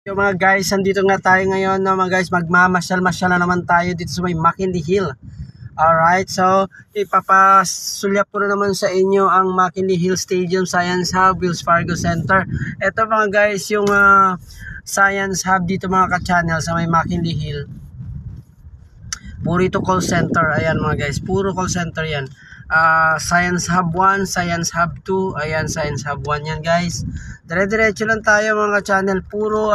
Yung mga guys, andito nga tayo ngayon no, mga guys, magmamasyal-masyal na naman tayo dito sa may McKinley Hill. Alright, so ipapasulyap ko na naman sa inyo ang McKinley Hill Stadium Science Hub, Wells Fargo Center. Ito mga guys, yung Science Hub dito mga ka-channel sa may McKinley Hill. Puro ito call center, ayan mga guys, puro call center yan. Science Hub 1, Science Hub 2, ayan Science Hub 1 yan guys. Dire-diretso lang tayo mga ka-channel, puro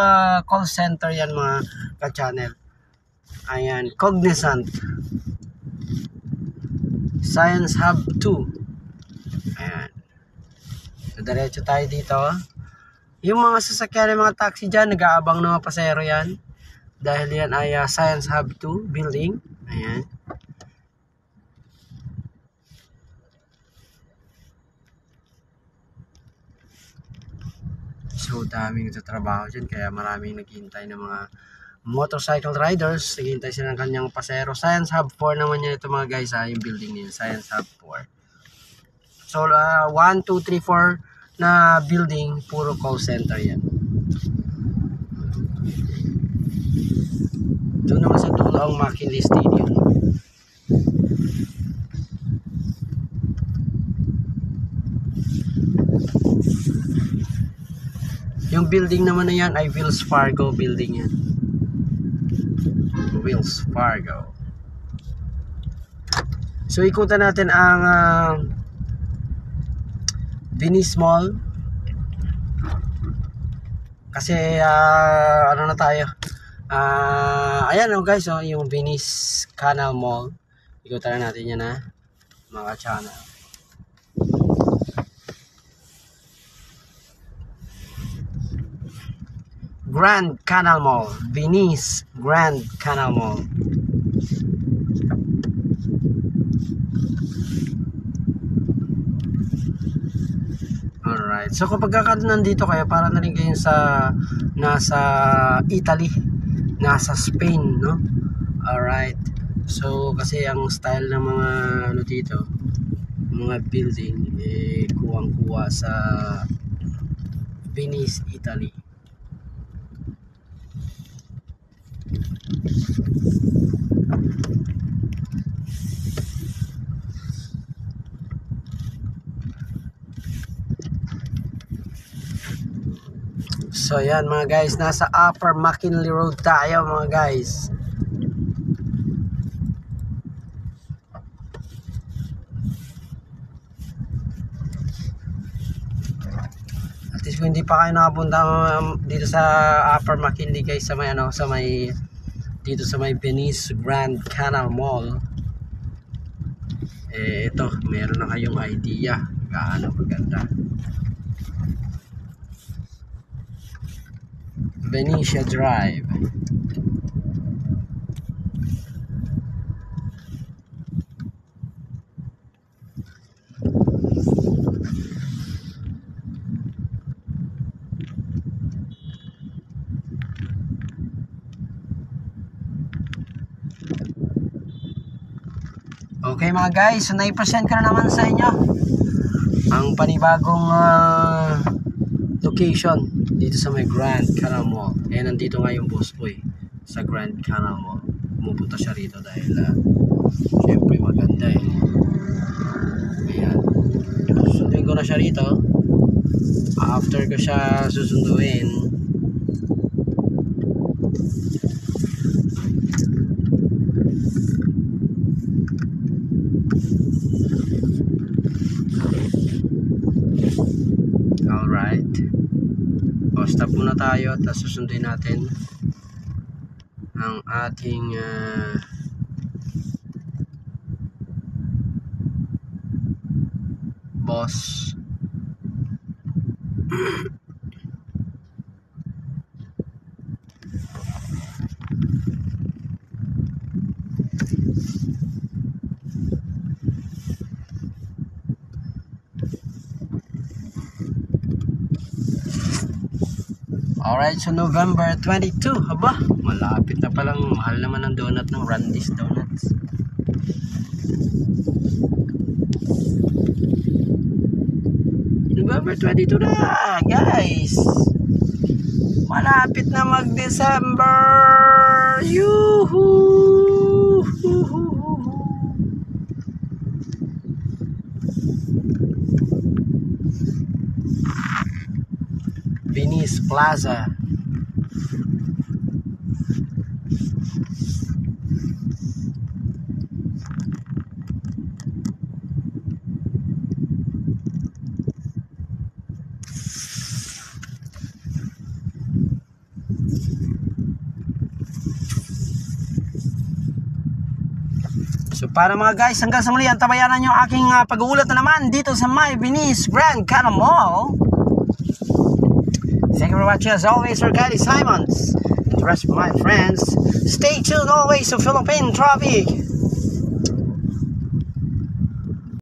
call center yan mga ka-channel. Ayan, Cognizant, Science Hub 2. Ayan. So diretso tayo dito. Yung mga sasakyan ng mga taxi dyan, nag-aabang ng mga pasero yan. Dahil yan ay Science Hub 2 building. Ayan. So daming nagtatrabaho dyan, kaya maraming naghihintay ng mga motorcycle riders. Naghihintay sila ng kanyang pasero. Science Hub 4 naman yan ito mga guys, yung building niya, Science Hub 4. So 1, 2, 3, 4 na building, puro call center yan. Doon naman sa dulo ang McKinley Stadium. Yung building naman na yan ay Wells Fargo building yan. Wells Fargo. So ikutan natin ang Venice Mall. Kasi ano na tayo. Ayan guys, yung Venice Canal Mall. Ikutan na natin yan mga channel. Grand Canal Mall, Venice Grand Canal Mall. Alright, so kapag nandito kayo, para na rin kayo sa nasa Italy, nasa Spain, no? Alright, so kasi ang style ng mga ano dito, mga building, kuwang-kuwa sa Venice, Italy. So yan mga guys, nasa Upper McKinley Road tayo mga guys. At least kung hindi pa kayo nakapunta dito sa Upper McKinley guys, sa may dito sa may Venice Grand Canal Mall, ito, meron na kayong idea gaano maganda. Venetia Drive. Okay mga guys, so nai-present ko na naman sa inyo ang panibagong location dito sa may Grand Canal Mall. Nandito nga yung boss boy sa Grand Canal Mall. Pumupunta siya rito dahil syempre maganda Ayan, susunduin ko na siya rito. After ko siya susunduin, alright, stop muna tayo at susunduin natin ang ating boss. Alright, so November 22. Aba, malapit na palang. Mahal naman ang donut ng Randy's Donuts. November 22 na, guys. Malapit na mag-December. Yuhu! Venice Plaza. So para mga guys, hanggang sa muli, antabayanan nyo aking pag-uulat na naman dito sa my Venice Grand Canal Mall. Thank you for watching as always for Kylie Simons. And the rest of my friends, stay tuned always to Philippine Traffic.